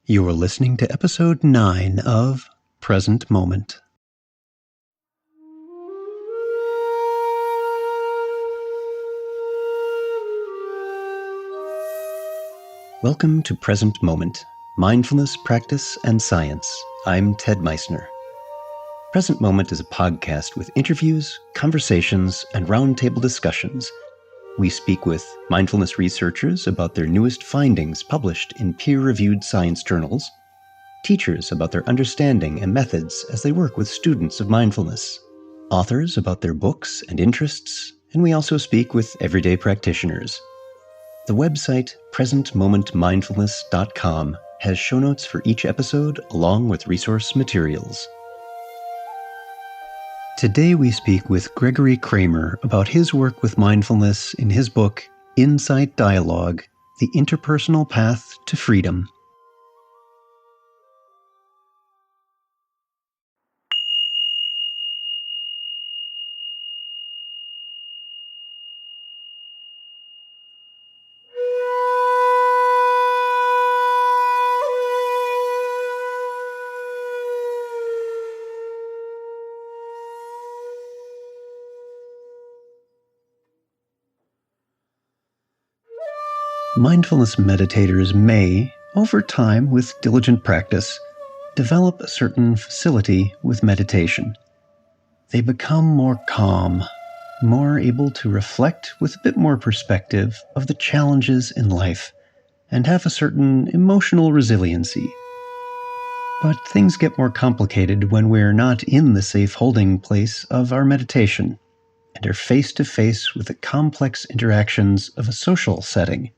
You're listening to episode 9 of Present Moment. Welcome to Present Moment, Mindfulness, Practice, and Science. I'm Ted Meissner. Present Moment is a podcast with interviews, conversations, and roundtable discussions. We speak with mindfulness researchers about their newest findings published in peer-reviewed science journals, teachers about their understanding and methods as they work with students of mindfulness, authors about their books and interests, and we also speak with everyday practitioners. The website presentmomentmindfulness.com has show notes for each episode along with resource materials. Today we speak with Gregory Kramer about his work with mindfulness in his book, Insight Dialogue, The Interpersonal Path to Freedom. Mindfulness meditators may, over time with diligent practice, develop a certain facility with meditation. They become more calm, more able to reflect with a bit more perspective of the challenges in life, and have a certain emotional resiliency. But things get more complicated when we're not in the safe holding place of our meditation, and are face to face with the complex interactions of a social setting.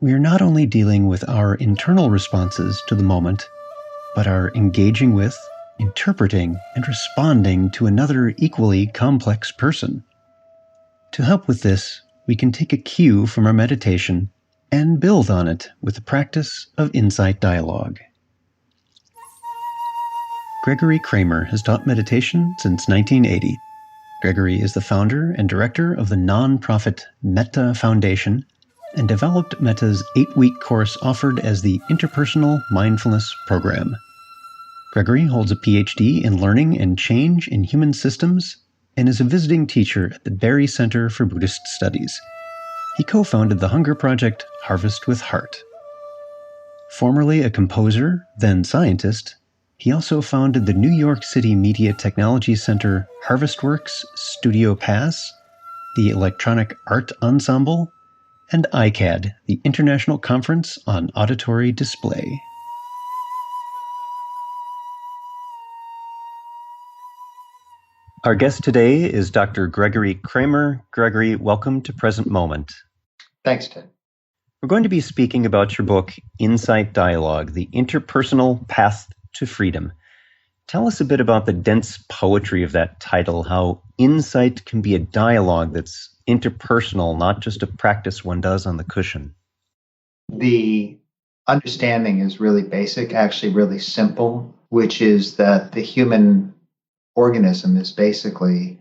We are not only dealing with our internal responses to the moment, but are engaging with, interpreting, and responding to another equally complex person. To help with this, we can take a cue from our meditation and build on it with the practice of insight dialogue. Gregory Kramer has taught meditation since 1980. Gregory is the founder and director of the non-profit Metta Foundation, and developed Metta's 8-week course offered as the Interpersonal Mindfulness Program. Gregory holds a PhD in Learning and Change in Human Systems and is a visiting teacher at the Barry Center for Buddhist Studies. He co-founded the hunger project Harvest with Heart. Formerly a composer, then scientist, he also founded the New York City Media Technology Center HarvestWorks Studio Pass, the Electronic Art Ensemble, and ICAD, the International Conference on Auditory Display. Our guest today is Dr. Gregory Kramer. Gregory, welcome to Present Moment. Thanks, Ted. We're going to be speaking about your book, Insight Dialogue, The Interpersonal Path to Freedom. Tell us a bit about the dense poetry of that title, how insight can be a dialogue that's interpersonal, not just a practice one does on the cushion. The understanding is really basic, actually really simple, which is that the human organism is basically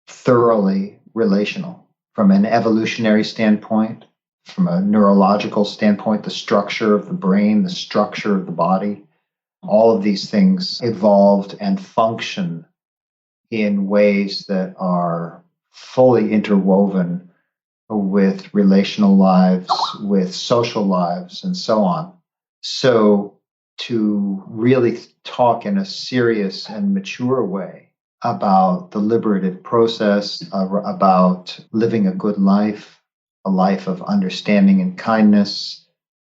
thoroughly relational from an evolutionary standpoint, from a neurological standpoint, the structure of the brain, the structure of the body. All of these things evolved and function in ways that are fully interwoven with relational lives, with social lives, and so on. So to really talk in a serious and mature way about the liberative process, about living a good life, a life of understanding and kindness,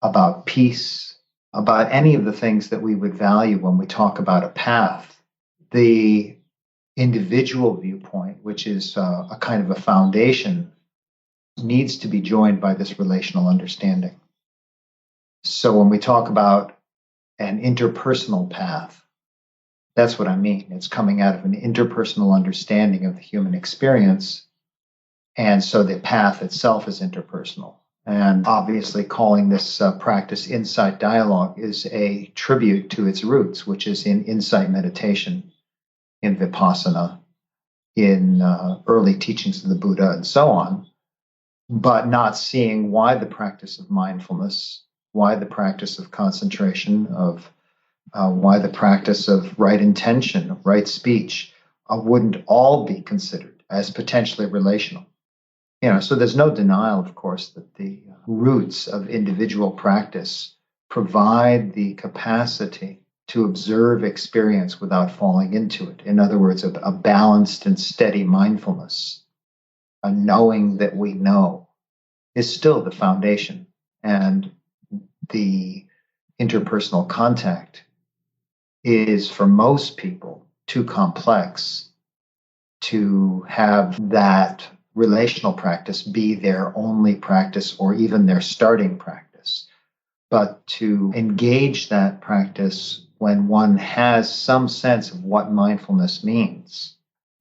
about peace, about any of the things that we would value when we talk about a path, the individual viewpoint, which is a kind of a foundation, needs to be joined by this relational understanding. So when we talk about an interpersonal path, that's what I mean. It's coming out of an interpersonal understanding of the human experience. And so the path itself is interpersonal. And obviously calling this practice insight dialogue is a tribute to its roots, which is in insight meditation, in Vipassana, in early teachings of the Buddha, and so on, but not seeing why the practice of mindfulness why the practice of concentration, of why the practice of right intention, of right speech, wouldn't all be considered as potentially relational. So there's no denial, of course, that the roots of individual practice provide the capacity to observe experience without falling into it. In other words, a balanced and steady mindfulness, a knowing that we know, is still the foundation. And the interpersonal contact is, for most people, too complex to have that relational practice be their only practice or even their starting practice. But to engage that practice when one has some sense of what mindfulness means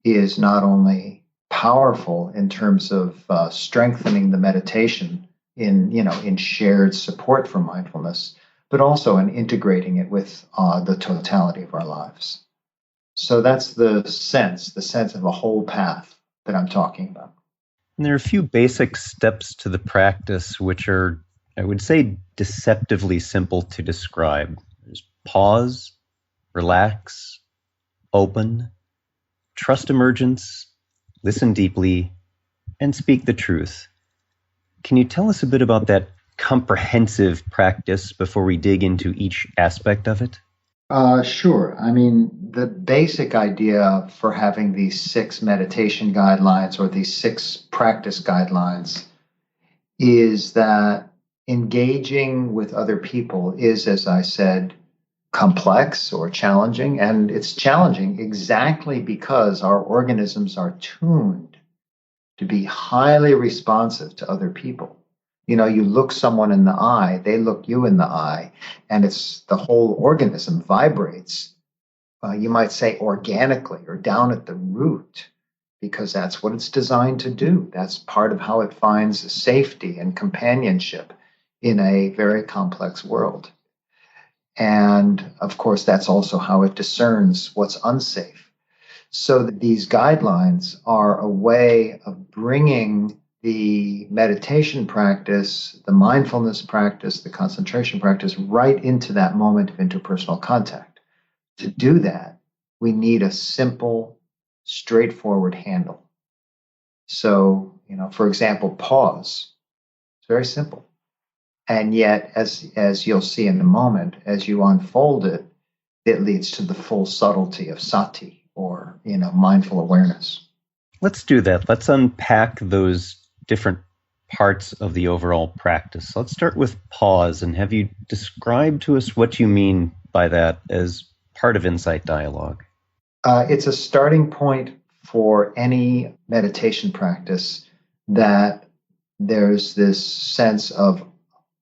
is not only powerful in terms of strengthening the meditation in shared support for mindfulness, but also in integrating it with the totality of our lives. So that's the sense of a whole path that I'm talking about. And there are a few basic steps to the practice which are, I would say, deceptively simple to describe. There's pause, relax, open, trust emergence, listen deeply, and speak the truth. Can you tell us a bit about that comprehensive practice before we dig into each aspect of it? Sure. I mean, the basic idea for having these 6 meditation guidelines or these 6 practice guidelines is that engaging with other people is, as I said, complex or challenging. And it's challenging exactly because our organisms are tuned to be highly responsive to other people. You look someone in the eye, they look you in the eye, and it's the whole organism vibrates. You might say organically or down at the root, because that's what it's designed to do. That's part of how it finds safety and companionship in a very complex world. And of course, that's also how it discerns what's unsafe. So that these guidelines are a way of bringing the meditation practice, the mindfulness practice, the concentration practice right into that moment of interpersonal contact. To do that, we need a simple, straightforward handle. So, for example, pause. It's very simple. And yet, as you'll see in a moment, as you unfold it, it leads to the full subtlety of sati, or mindful awareness. Let's do that. Let's unpack those different parts of the overall practice. Let's start with pause, and have you describe to us what you mean by that as part of Insight Dialogue. It's a starting point for any meditation practice that there's this sense of,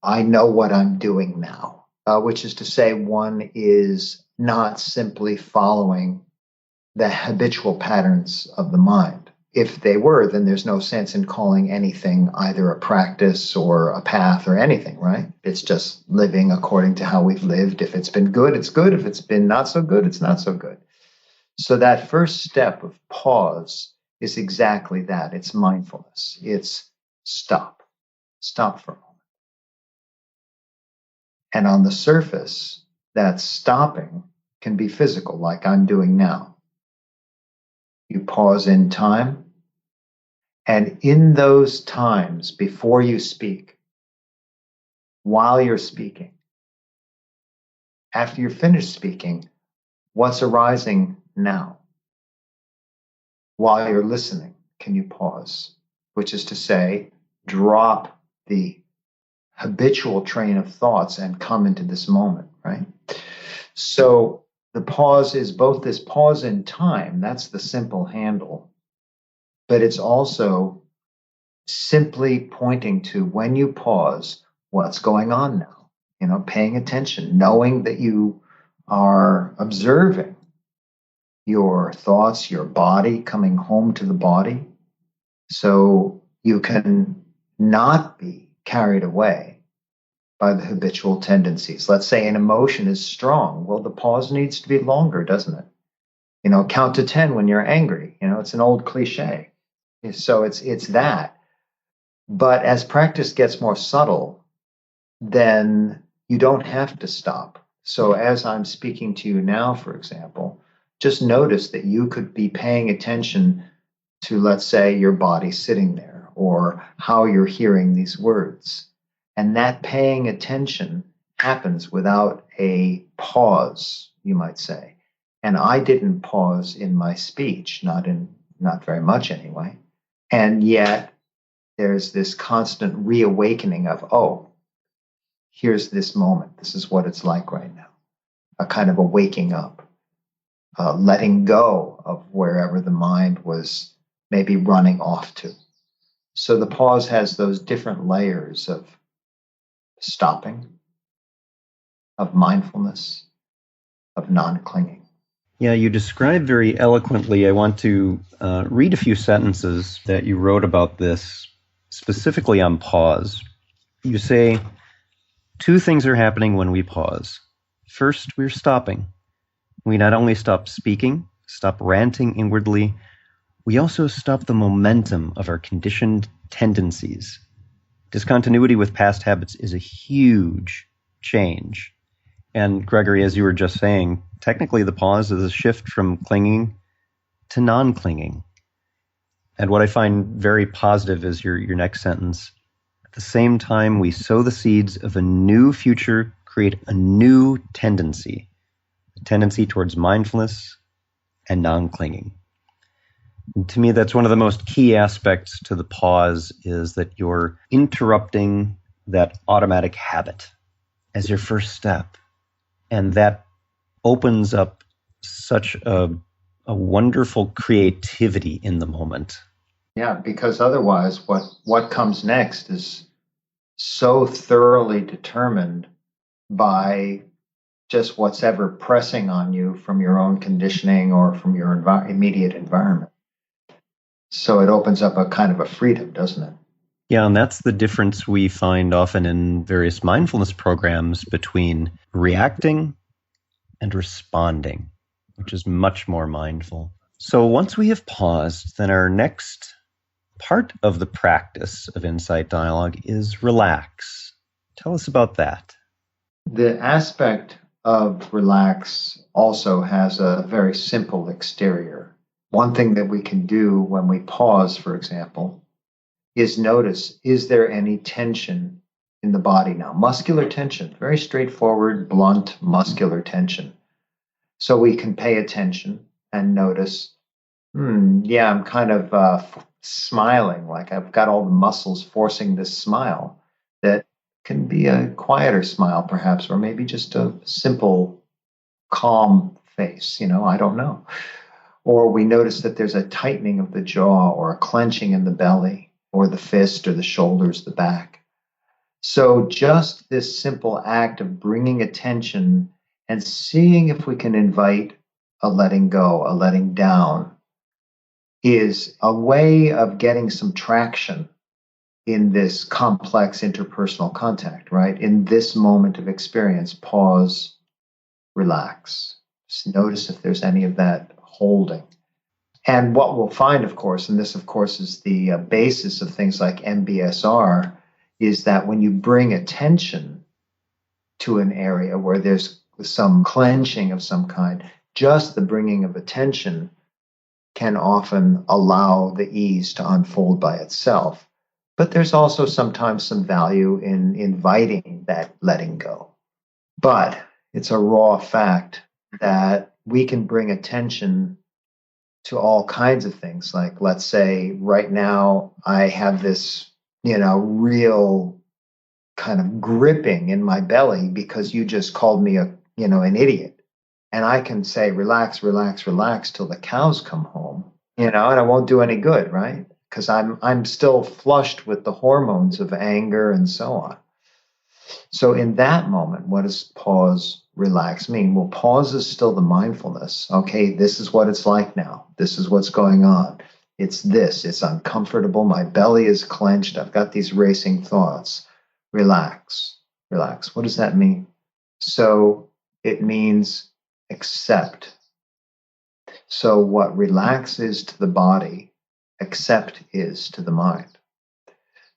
I know what I'm doing now, which is to say one is not simply following the habitual patterns of the mind. If they were, then there's no sense in calling anything either a practice or a path or anything, right? It's just living according to how we've lived. If it's been good, it's good. If it's been not so good, it's not so good. So that first step of pause is exactly that. It's mindfulness. It's stop. Stop for a moment. And on the surface, that stopping can be physical, like I'm doing now. You pause in time. And in those times before you speak, while you're speaking, after you're finished speaking, what's arising now? While you're listening, can you pause? Which is to say, drop the habitual train of thoughts and come into this moment, right? So the pause is both this pause in time, that's the simple handle, but it's also simply pointing to, when you pause, what's going on now? Paying attention, knowing that you are observing your thoughts, your body, coming home to the body. So you can not be carried away by the habitual tendencies. Let's say an emotion is strong. Well, the pause needs to be longer, doesn't it? Count to 10 when you're angry. It's an old cliche. So it's that. But as practice gets more subtle, then you don't have to stop. So as I'm speaking to you now, for example, just notice that you could be paying attention to, let's say, your body sitting there or how you're hearing these words. And that paying attention happens without a pause, you might say. And I didn't pause in my speech, not very much anyway. And yet there's this constant reawakening of, oh, here's this moment. This is what it's like right now. A kind of a waking up, letting go of wherever the mind was maybe running off to. So the pause has those different layers of stopping, of mindfulness, of non clinging. Yeah, you describe very eloquently. I want to read a few sentences that you wrote about this, specifically on pause. You say, two things are happening when we pause. First, we're stopping. We not only stop speaking, stop ranting inwardly, we also stop the momentum of our conditioned tendencies. Discontinuity with past habits is a huge change. And Gregory, as you were just saying, technically the pause is a shift from clinging to non-clinging. And what I find very positive is your next sentence. At the same time, we sow the seeds of a new future, create a new tendency, a tendency towards mindfulness and non-clinging. And to me, that's one of the most key aspects to the pause, is that you're interrupting that automatic habit as your first step. And that opens up such a wonderful creativity in the moment. Yeah, because otherwise, what comes next is so thoroughly determined by just what's ever pressing on you from your own conditioning or from your immediate environment. So it opens up a kind of a freedom, doesn't it? Yeah, and that's the difference we find often in various mindfulness programs between reacting and responding, which is much more mindful. So once we have paused, then our next part of the practice of insight dialogue is relax. Tell us about that. The aspect of relax also has a very simple exterior. One thing that we can do when we pause, for example, is notice, is there any tension in the body now? Muscular tension, very straightforward, blunt, muscular tension. So we can pay attention and notice, yeah, I'm kind of smiling, like I've got all the muscles forcing this smile that can be a quieter smile, perhaps, or maybe just a simple, calm face, I don't know. Or we notice that there's a tightening of the jaw or a clenching in the belly or the fist or the shoulders, the back. So just this simple act of bringing attention and seeing if we can invite a letting go, a letting down, is a way of getting some traction in this complex interpersonal contact, right? In this moment of experience, pause, relax. Just notice if there's any of that holding. And what we'll find, of course, and this, of course, is the basis of things like MBSR, is that when you bring attention to an area where there's some clenching of some kind, just the bringing of attention can often allow the ease to unfold by itself. But there's also sometimes some value in inviting that letting go. But it's a raw fact that we can bring attention to all kinds of things. Like, let's say right now I have this, real kind of gripping in my belly because you just called me an idiot. And I can say, relax, relax, relax till the cows come home, and I won't do any good, right? Because I'm still flushed with the hormones of anger and so on. So in that moment, what does pause, relax mean? Well, pause is still the mindfulness. Okay, this is what it's like now. This is what's going on. It's this. It's uncomfortable. My belly is clenched. I've got these racing thoughts. Relax, relax. What does that mean? So it means accept. So what relax is to the body, accept is to the mind.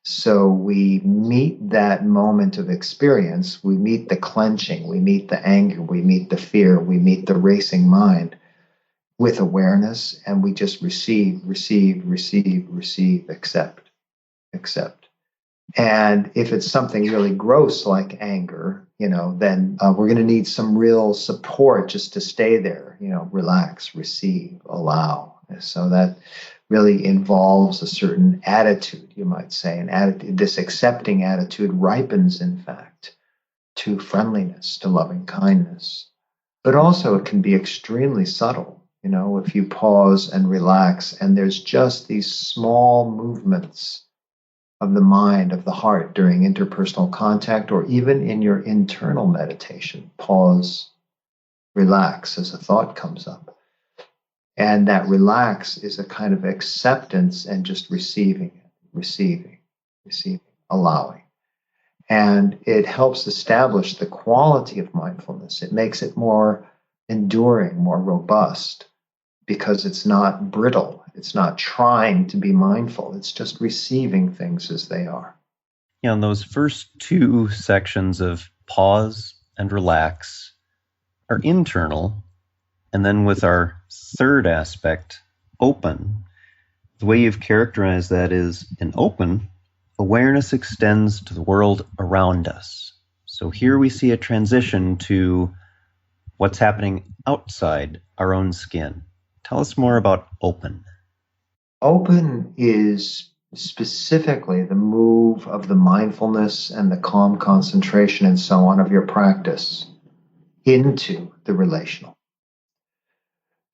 So we meet that moment of experience, we meet the clenching, we meet the anger, we meet the fear, we meet the racing mind with awareness, and we just receive, receive, receive, receive, accept, accept. And if it's something really gross like anger, then we're going to need some real support just to stay there, relax, receive, allow. So that really involves a certain attitude, you might say. An attitude, this accepting attitude ripens, in fact, to friendliness, to loving kindness. But also, it can be extremely subtle. If you pause and relax, and there's just these small movements of the mind, of the heart during interpersonal contact, or even in your internal meditation. Pause, relax as a thought comes up. And that relax is a kind of acceptance and just receiving it, receiving, allowing. And it helps establish the quality of mindfulness. It makes it more enduring, more robust, because it's not brittle. It's not trying to be mindful. It's just receiving things as they are. Yeah, and those first two sections of pause and relax are internal. And then with our third aspect, open, the way you've characterized that is in open, awareness extends to the world around us. So here we see a transition to what's happening outside our own skin. Tell us more about open. Open is specifically the move of the mindfulness and the calm concentration and so on of your practice into the relational.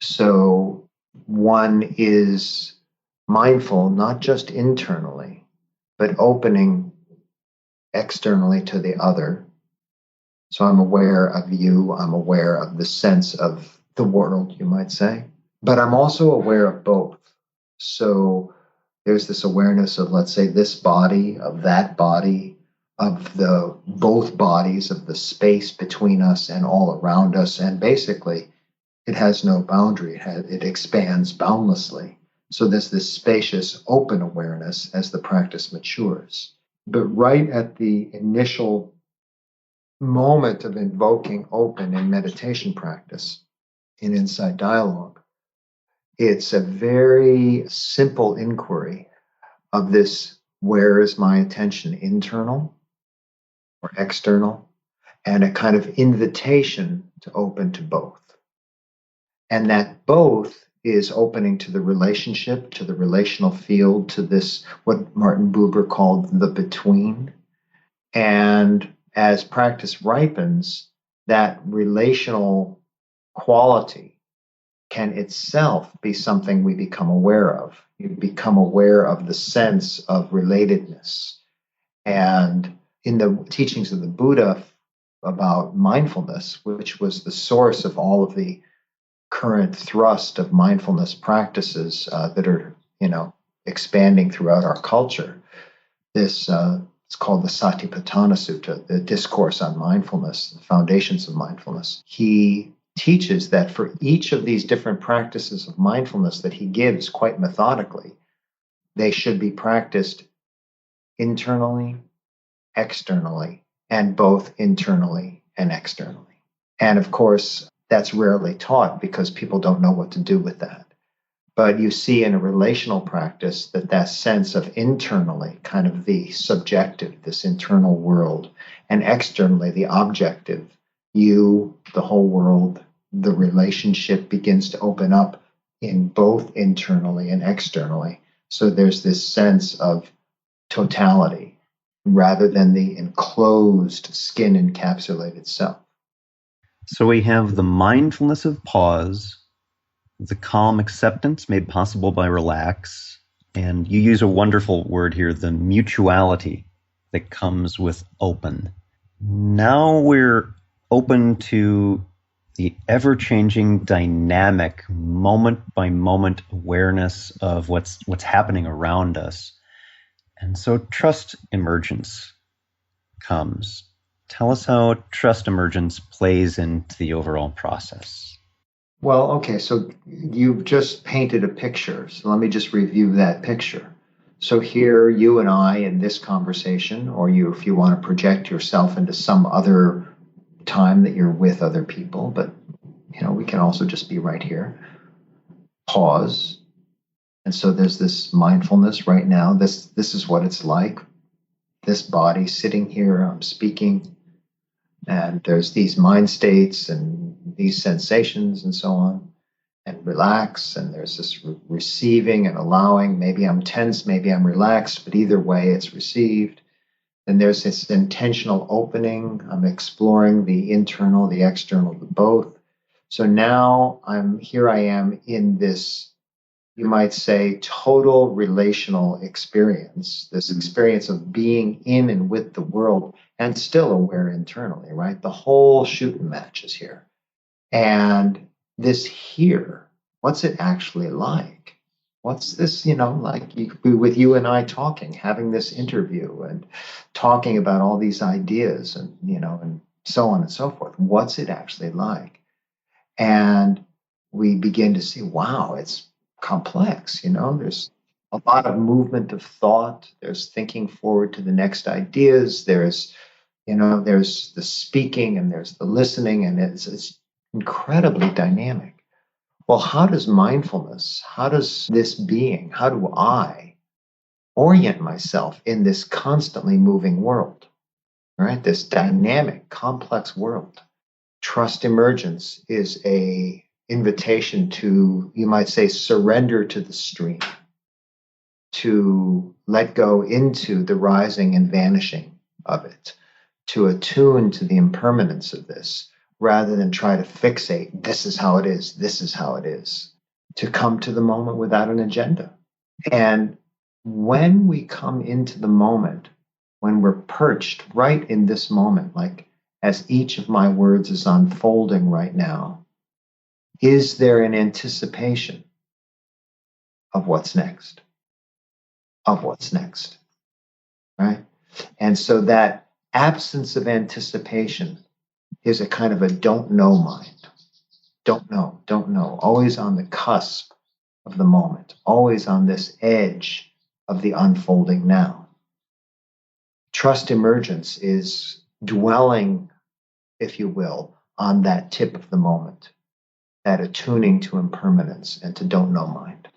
So one is mindful not just internally, but opening externally to the other. So I'm aware of you, I'm aware of the sense of the world, you might say, but I'm also aware of both. So there's this awareness of, let's say, this body, of that body, of the both bodies, of the space between us and all around us. And basically, it has no boundary. It expands boundlessly. So there's this spacious, open awareness as the practice matures. But right at the initial moment of invoking open in meditation practice, in insight dialogue, it's a very simple inquiry of this: where is my attention, internal or external? And a kind of invitation to open to both. And that both is opening to the relationship, to the relational field, to this, what Martin Buber called the between. And as practice ripens, that relational quality can itself be something we become aware of. You become aware of the sense of relatedness. And in the teachings of the Buddha about mindfulness, which was the source of all of the current thrust of mindfulness practices that are, expanding throughout our culture, this it's called the Satipatthana Sutta, the discourse on mindfulness, the foundations of mindfulness. He teaches that for each of these different practices of mindfulness that he gives quite methodically, they should be practiced internally, externally, and both internally and externally. And of course, that's rarely taught because people don't know what to do with that. But you see in a relational practice that sense of internally, kind of the subjective, this internal world, and externally, the objective, you, the whole world, the relationship begins to open up in both internally and externally. So there's this sense of totality rather than the enclosed, skin encapsulated self. So we have the mindfulness of pause, the calm acceptance made possible by relax, and you use a wonderful word here, the mutuality that comes with open. Now we're open to the ever-changing dynamic, moment-by-moment awareness of what's happening around us. And so trust emergence comes. Tell us how trust emergence plays into the overall process. Well, okay, so you've just painted a picture. So let me just review that picture. So here, you and I in this conversation, or you, if you want to project yourself into some other time that you're with other people, but we can also just be right here. Pause. And so there's this mindfulness right now. This is what it's like. This body sitting here, I'm speaking, and there's these mind states and these sensations and so on, and relax. And there's this receiving and allowing. Maybe I'm tense, maybe I'm relaxed, but either way, it's received. And there's this intentional opening. I'm exploring the internal, the external, the both. So now I am in this, you might say, total relational experience, this experience of being in and with the world and still aware internally, right? The whole shooting match is here. And this here, what's it actually like? What's this, like with you and I talking, having this interview and talking about all these ideas and so on and so forth. What's it actually like? And we begin to see, wow, it's complex. There's a lot of movement of thought. There's thinking forward to the next ideas. There's the speaking and there's the listening, and it's incredibly dynamic. Well, how does mindfulness, how does this being, how do I orient myself in this constantly moving world, right? This dynamic, complex world. Trust emergence is a invitation to, you might say, surrender to the stream, to let go into the rising and vanishing of it, to attune to the impermanence of this, rather than try to fixate, this is how it is, this is how it is, to come to the moment without an agenda. And when we come into the moment, when we're perched right in this moment, like as each of my words is unfolding right now, is there an anticipation of what's next? Of what's next, right? And so that absence of anticipation is a kind of a don't know mind. Don't know, always on the cusp of the moment, always on this edge of the unfolding now. Trust emergence is dwelling, if you will, on that tip of the moment, that attuning to impermanence and to don't know mind.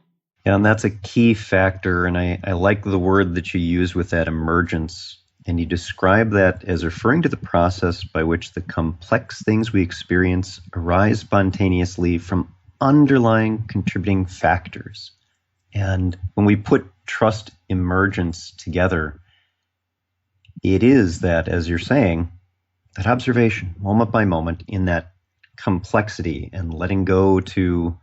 Yeah, and that's a key factor. And I like the word that you use with that, emergence. And you describe that as referring to the process by which the complex things we experience arise spontaneously from underlying contributing factors. And when we put trust emergence together, it is that, as you're saying, that observation, moment by moment, in that complexity and letting go just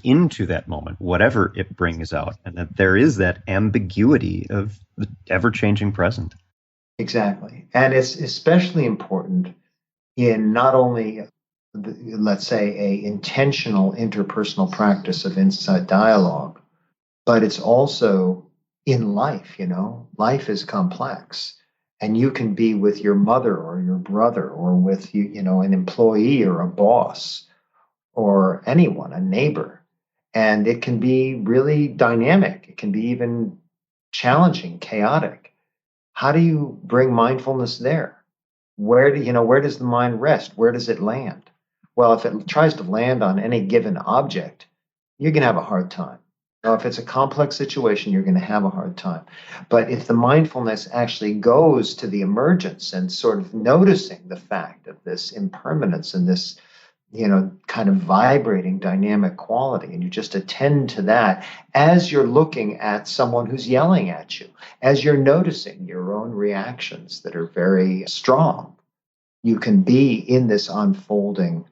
into that moment, whatever it brings out, and that there is that ambiguity of the ever-changing present. Exactly. And it's especially important in not only, let's say, a intentional interpersonal practice of insight dialogue, but it's also in life. Life is complex. And you can be with your mother or your brother or with an employee or a boss or anyone, a neighbor. And it can be really dynamic. It can be even challenging, chaotic. How do you bring mindfulness there? Where does the mind rest? Where does it land? Well, if it tries to land on any given object, you're going to have a hard time. Now, if it's a complex situation, you're going to have a hard time. But if the mindfulness actually goes to the emergence and sort of noticing the fact of this impermanence and this kind of vibrating dynamic quality, and you just attend to that as you're looking at someone who's yelling at you, as you're noticing your own reactions that are very strong, you can be in this unfolding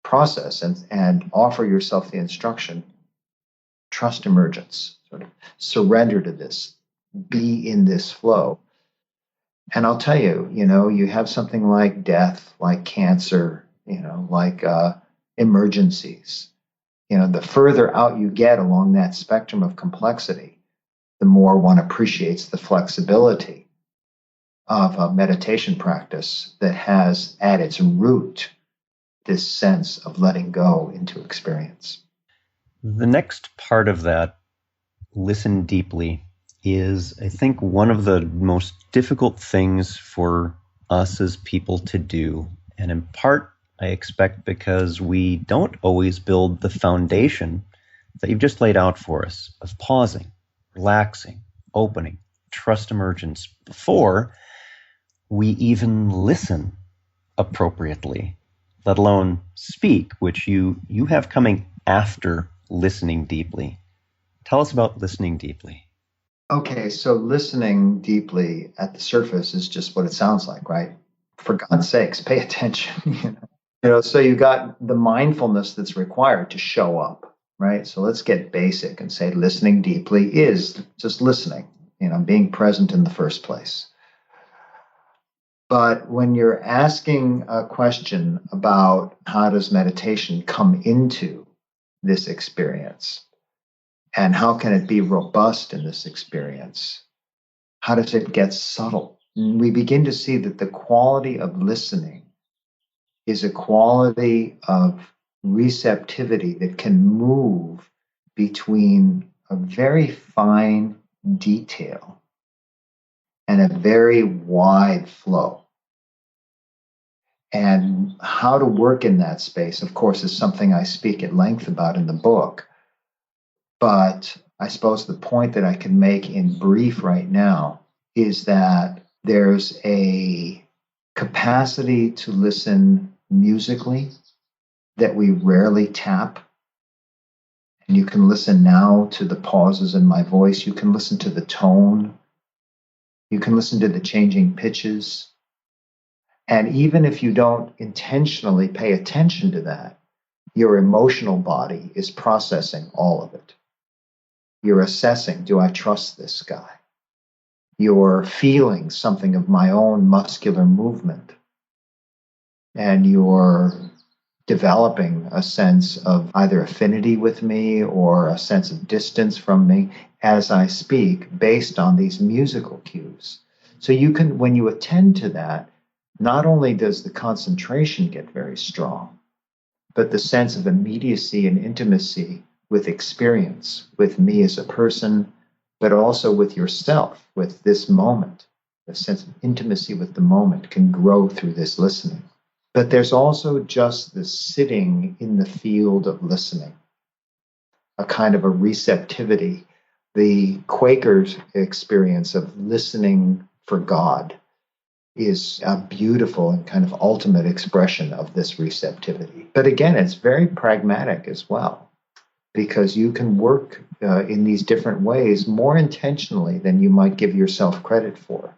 process and offer yourself the instruction, trust emergence, sort of surrender to this, be in this flow. And I'll tell you, you have something like death, like cancer, like emergencies. The further out you get along that spectrum of complexity, the more one appreciates the flexibility of a meditation practice that has at its root this sense of letting go into experience. The next part of that listen deeply is, I think, one of the most difficult things for us as people to do. And in part, I expect because we don't always build the foundation that you've just laid out for us of pausing, relaxing, opening, trust emergence before we even listen appropriately, let alone speak, which you have coming after listening deeply. Tell us about listening deeply. Okay, so listening deeply at the surface is just what it sounds like, right? For God's sakes, pay attention. So you got the mindfulness that's required to show up, right? So let's get basic and say listening deeply is just listening, being present in the first place. But when you're asking a question about how does meditation come into this experience and how can it be robust in this experience, how does it get subtle? We begin to see that the quality of listening is a quality of receptivity that can move between a very fine detail and a very wide flow. And how to work in that space, of course, is something I speak at length about in the book. But I suppose the point that I can make in brief right now is that there's a capacity to listen musically that we rarely tap. And you can listen now to the pauses in my voice. You can listen to the tone. You can listen to the changing pitches. And even if you don't intentionally pay attention to that, your emotional body is processing all of it. You're assessing, do I trust this guy? You're feeling something of my own muscular movement. And you're developing a sense of either affinity with me or a sense of distance from me as I speak based on these musical cues. So you can, when you attend to that, not only does the concentration get very strong, but the sense of immediacy and intimacy with experience, with me as a person, but also with yourself, with this moment. The sense of intimacy with the moment can grow through this listening. But there's also just the sitting in the field of listening, a kind of a receptivity. The Quakers' experience of listening for God is a beautiful and kind of ultimate expression of this receptivity. But again, it's very pragmatic as well, because you can work in these different ways more intentionally than you might give yourself credit for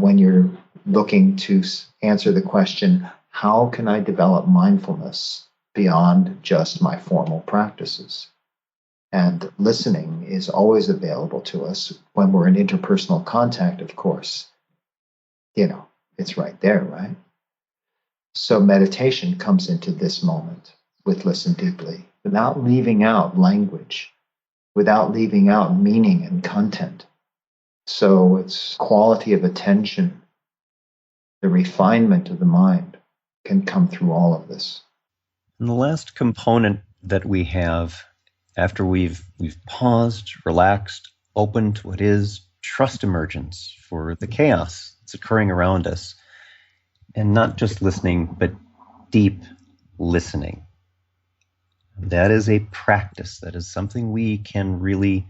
when you're looking to answer the question, how can I develop mindfulness beyond just my formal practices? And listening is always available to us when we're in interpersonal contact, of course. It's right there, right? So meditation comes into this moment with listen deeply, without leaving out language, without leaving out meaning and content. So it's quality of attention, the refinement of the mind can come through all of this. And the last component that we have after we've paused, relaxed, opened what is trust emergence for the chaos that's occurring around us, and not just listening, but deep listening. That is a practice. That is something we can really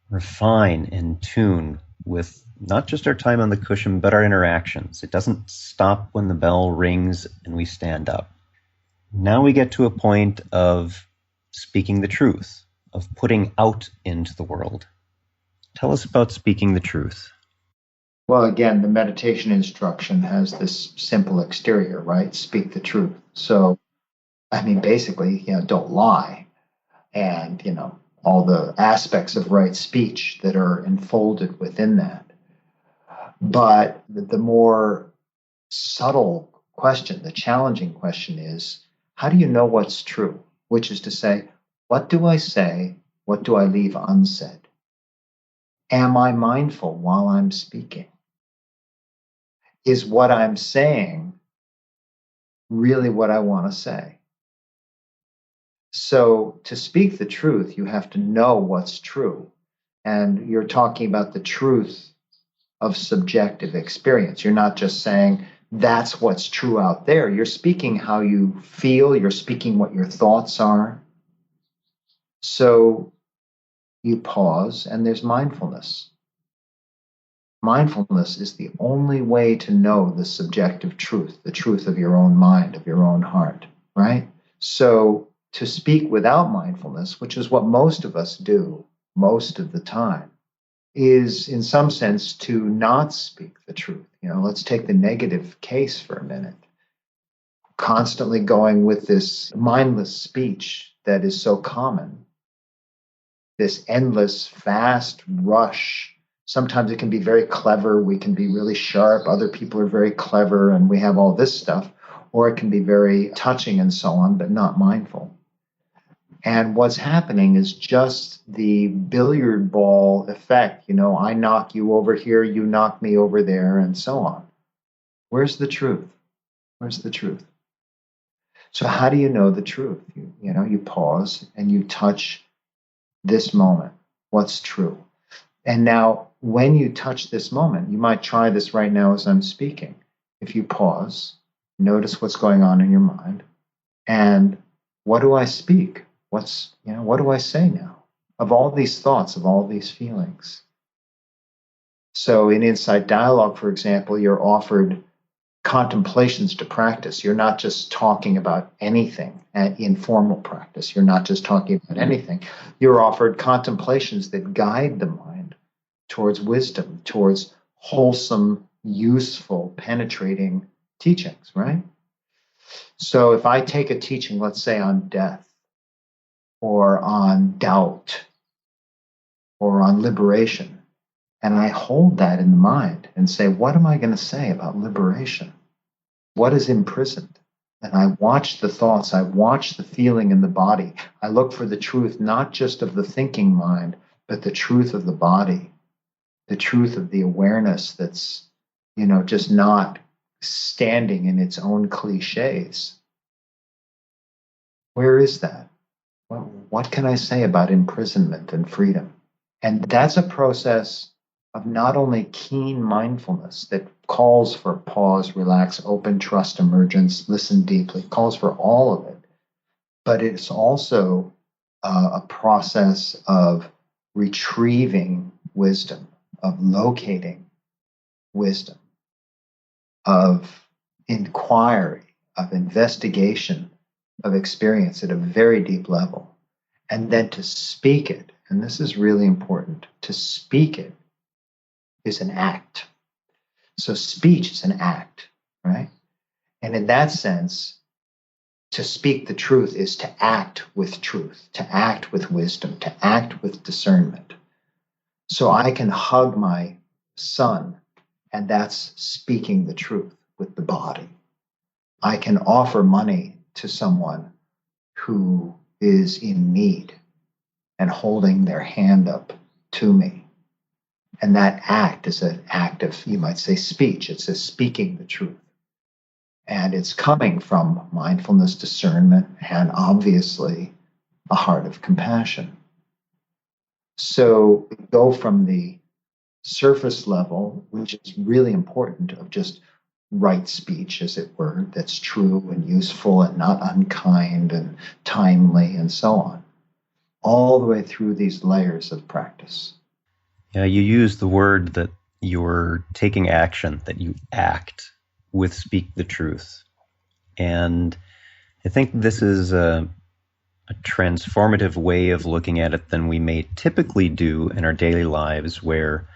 refine and tune with not just our time on the cushion, but our interactions. It doesn't stop when the bell rings and we stand up. Now we get to a point of speaking the truth, of putting out into the world. Tell us about speaking the truth. Well, again, the meditation instruction has this simple exterior, right? Speak the truth. So, basically, don't lie. And, all the aspects of right speech that are enfolded within that. But the more subtle question, the challenging question is, how do you know what's true? Which is to say, what do I say? What do I leave unsaid? Am I mindful while I'm speaking? Is what I'm saying really what I want to say? So to speak the truth, you have to know what's true. And you're talking about the truth of subjective experience. You're not just saying that's what's true out there. You're speaking how you feel, you're speaking what your thoughts are. So you pause, and there's mindfulness. Mindfulness is the only way to know the subjective truth, the truth of your own mind, of your own heart, right? So to speak without mindfulness, which is what most of us do most of the time, is in some sense to not speak the truth. Let's take the negative case for a minute. Constantly going with this mindless speech that is so common, this endless, fast rush. Sometimes it can be very clever. We can be really sharp. Other people are very clever, and we have all this stuff. Or it can be very touching and so on, but not mindful. And what's happening is just the billiard ball effect. I knock you over here, you knock me over there, and so on. Where's the truth? Where's the truth? So how do you know the truth? You pause and you touch this moment. What's true? And now, when you touch this moment, you might try this right now as I'm speaking. If you pause, notice what's going on in your mind, and what do I speak? What do I say now? Of all these thoughts, of all these feelings. So in Insight Dialogue, for example, you're offered contemplations to practice. You're not just talking about anything at informal practice. You're not just talking about anything. You're offered contemplations that guide the mind towards wisdom, towards wholesome, useful, penetrating teachings, right? So if I take a teaching, let's say on death, or on doubt, or on liberation, and I hold that in mind and say, what am I going to say about liberation? What is imprisoned? And I watch the thoughts, I watch the feeling in the body. I look for the truth, not just of the thinking mind, but the truth of the body, the truth of the awareness that's, just not standing in its own cliches. Where is that? What can I say about imprisonment and freedom? And that's a process of not only keen mindfulness that calls for pause, relax, open, trust, emergence, listen deeply, calls for all of it, but it's also a process of retrieving wisdom, of locating wisdom, of inquiry, of investigation, of experience at a very deep level. And then to speak it, and this is really important, to speak it is an act. So speech is an act, right? And in that sense, to speak the truth is to act with truth, to act with wisdom, to act with discernment. So I can hug my son, and that's speaking the truth with the body. I can offer money to someone who is in need and holding their hand up to me. And that act is an act of, you might say, speech. It's a speaking the truth. And it's coming from mindfulness, discernment, and obviously a heart of compassion. So we go from the surface level, which is really important, of just right speech, as it were, that's true and useful and not unkind and timely and so on, all the way through these layers of practice. Yeah, you use the word that you're taking action, that you act with speak the truth. And I think this is a transformative way of looking at it than we may typically do in our daily lives, where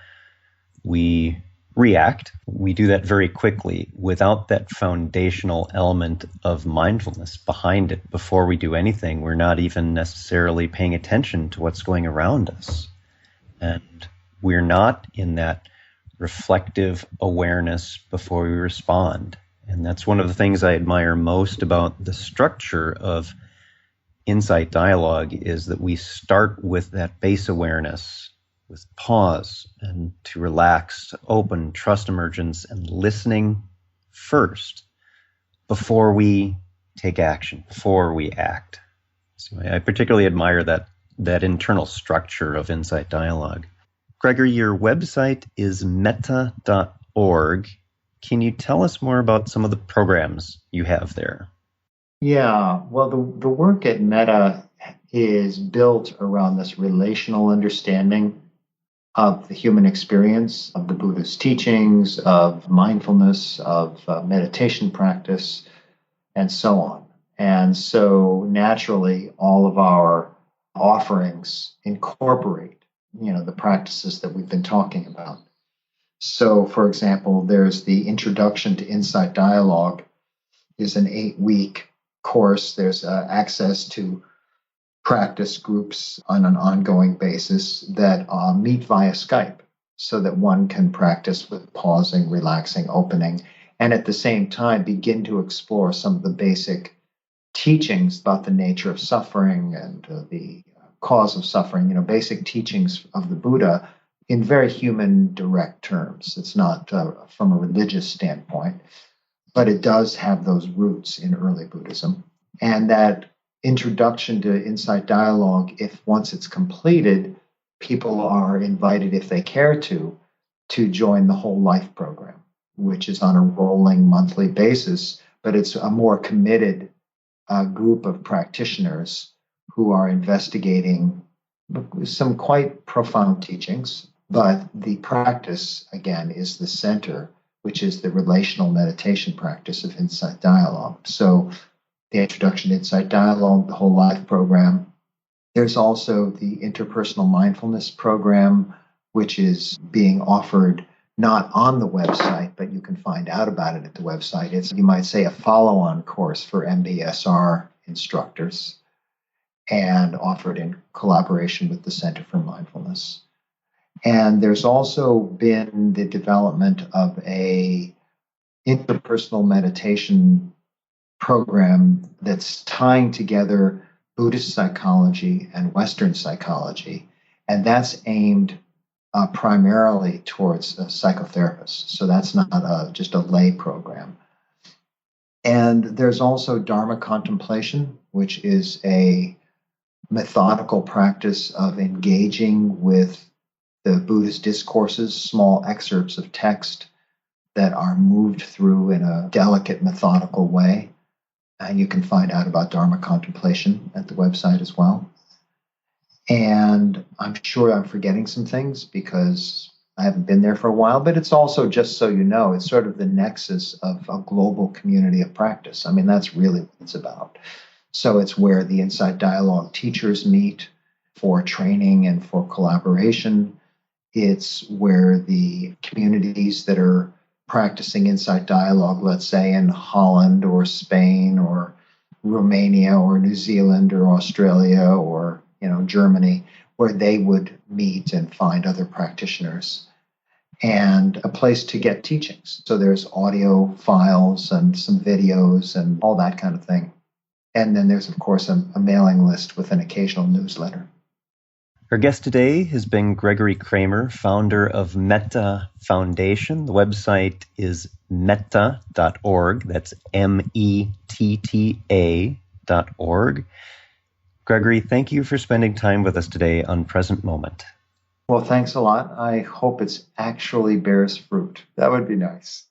we react. We do that very quickly without that foundational element of mindfulness behind it. Before we do anything, we're not even necessarily paying attention to what's going around us. And we're not in that reflective awareness before we respond. And that's one of the things I admire most about the structure of Insight Dialogue, is that we start with that base awareness, with pause and to relax, to open, trust emergence, and listening first before we take action, before we act. So I particularly admire that internal structure of insight dialogue. Gregory, your website is meta.org. Can you tell us more about some of the programs you have there? Yeah, well, the work at Meta is built around this relational understanding of the human experience, of the Buddha's teachings, of mindfulness, of meditation practice, and so on. And so naturally, all of our offerings incorporate, the practices that we've been talking about. So, for example, there's the Introduction to Insight Dialogue is an 8-week course. There's access to practice groups on an ongoing basis that meet via Skype so that one can practice with pausing, relaxing, opening, and at the same time begin to explore some of the basic teachings about the nature of suffering and the cause of suffering, basic teachings of the Buddha in very human, direct terms. It's not from a religious standpoint, but it does have those roots in early Buddhism. And that introduction to insight dialogue, if once it's completed, people are invited, if they care to join the whole life program, which is on a rolling monthly basis, but it's a more committed group of practitioners who are investigating some quite profound teachings. But the practice, again, is the center, which is the relational meditation practice of insight dialogue. So the Introduction to Insight Dialogue, the whole life program. There's also the interpersonal mindfulness program, which is being offered not on the website, but you can find out about it at the website. It's, you might say, a follow-on course for MBSR instructors and offered in collaboration with the Center for Mindfulness. And there's also been the development of a interpersonal meditation program that's tying together Buddhist psychology and Western psychology, and that's aimed primarily towards psychotherapists. So that's not just a lay program. And there's also Dharma contemplation, which is a methodical practice of engaging with the Buddhist discourses, small excerpts of text that are moved through in a delicate, methodical way. And you can find out about Dharma contemplation at the website as well. And I'm sure I'm forgetting some things because I haven't been there for a while, but it's also, just so you know, it's sort of the nexus of a global community of practice. I mean, that's really what it's about. So it's where the Insight Dialogue teachers meet for training and for collaboration. It's where the communities that are practicing insight dialogue, let's say in Holland or Spain or Romania or New Zealand or Australia or Germany, where they would meet and find other practitioners, and a place to get teachings. So there's audio files and some videos and all that kind of thing. And then there's, of course, a mailing list with an occasional newsletter. Our guest today has been Gregory Kramer, founder of Metta Foundation. The website is metta.org. That's METTA.org. Gregory, thank you for spending time with us today on Present Moment. Well, thanks a lot. I hope it actually bears fruit. That would be nice.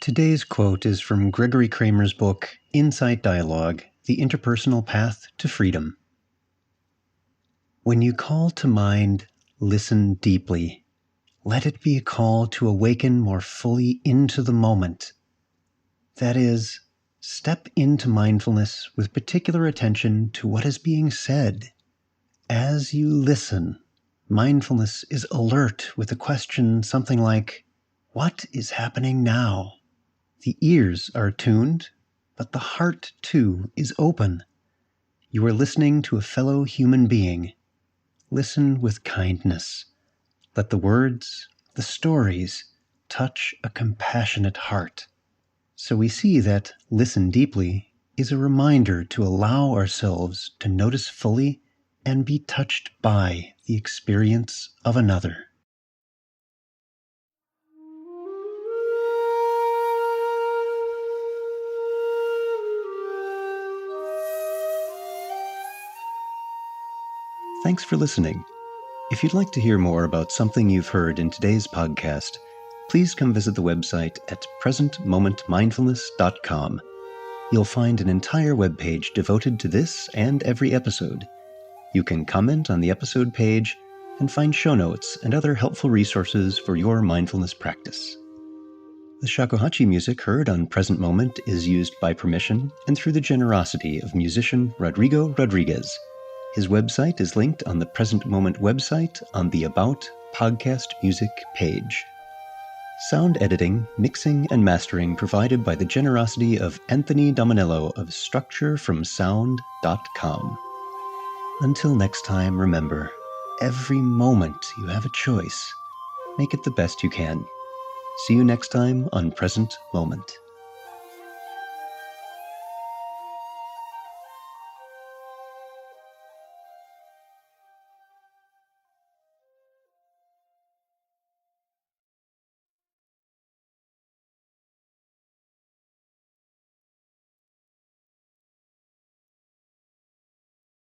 Today's quote is from Gregory Kramer's book, Insight Dialogue, The Interpersonal Path to Freedom. When you call to mind, listen deeply. Let it be a call to awaken more fully into the moment. That is, step into mindfulness with particular attention to what is being said. As you listen, mindfulness is alert with a question something like, "What is happening now?" The ears are tuned, but the heart, too, is open. You are listening to a fellow human being. Listen with kindness. Let the words, the stories, touch a compassionate heart. So we see that listen deeply is a reminder to allow ourselves to notice fully and be touched by the experience of another. Thanks for listening. If you'd like to hear more about something you've heard in today's podcast, please come visit the website at presentmomentmindfulness.com. You'll find an entire webpage devoted to this and every episode. You can comment on the episode page and find show notes and other helpful resources for your mindfulness practice. The shakuhachi music heard on Present Moment is used by permission and through the generosity of musician Rodrigo Rodriguez. His website is linked on the Present Moment website on the About Podcast Music page. Sound editing, mixing, and mastering provided by the generosity of Anthony Dominello of StructureFromSound.com. Until next time, remember, every moment you have a choice. Make it the best you can. See you next time on Present Moment.